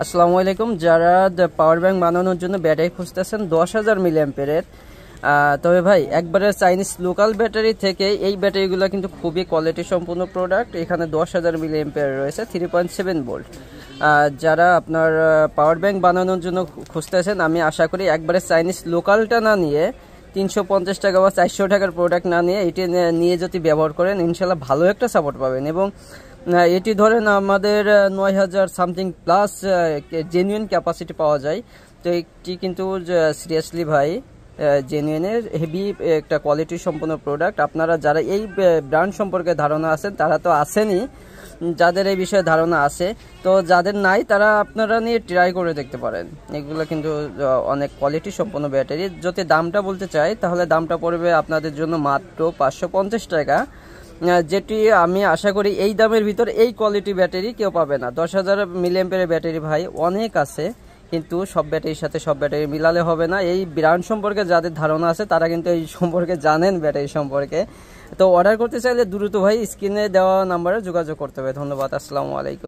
আসসালামু আলাইকুম। যারা পাওয়ার ব্যাংক বানানোর জন্য ব্যাটারি খুঁজতেছেন 10,000 মিলি অ্যাম্পিয়ারের, তবে ভাই একবারে চাইনিজ লোকাল ব্যাটারি থেকে এই ব্যাটারিগুলো কিন্তু খুবই কোয়ালিটি সম্পূর্ণ প্রোডাক্ট। এখানে 10,000 মিলি অ্যাম্পিয়ার রয়েছে, 3.7 ভোল্ট। যারা আপনার পাওয়ার ব্যাংক বানানোর জন্য খুঁজতেছেন, আমি আশা করি একবারে চাইনিজ লোকালটা না নিয়ে 350 টাকা বা 400 টাকার প্রোডাক্ট না নিয়ে এটি নিয়ে যদি ব্যবহার করেন, ইনশাল্লাহ ভালো একটা সাপোর্ট পাবেন। এবং এটি ধরেন আমাদের 9,000 সামথিং প্লাস জেনুইন ক্যাপাসিটি পাওয়া যায়। তো এটি কিন্তু সিরিয়াসলি ভাই জেনুইনের হেভি একটা কোয়ালিটি সম্পন্ন প্রোডাক্ট। আপনারা যারা এই ব্র্যান্ড সম্পর্কে ধারণা আছেন তারা তো আছেনই, যাদের এই বিষয়ে ধারণা আছে, তো যাদের নাই তারা আপনারা নিয়ে ট্রাই করে দেখতে পারেন। এগুলো কিন্তু অনেক কোয়ালিটি সম্পন্ন ব্যাটারি। যদি দামটা বলতে চাই তাহলে দামটা পড়বে আপনাদের জন্য মাত্র 550 টাকা, যেটি আমি আশা করি এই দামের ভিতর এই কোয়ালিটি ব্যাটারি কেউ পাবে না। 10,000 মিলি অ্যাম্পিয়ারের ব্যাটারি ভাই অনেক আছে, কিন্তু সব ব্যাটারির সাথে সব ব্যাটারি মিলালে হবে না। এই ব্র্যান্ড সম্পর্কে যাদের ধারণা আছে তারা কিন্তু এই সম্পর্কে জানেন, ব্যাটারি সম্পর্কে। তো অর্ডার করতে চাইলে দ্রুত ভাই স্ক্রিনে দেওয়া নাম্বারে যোগাযোগ করতে হবে। ধন্যবাদ। আসসালামু আলাইকুম।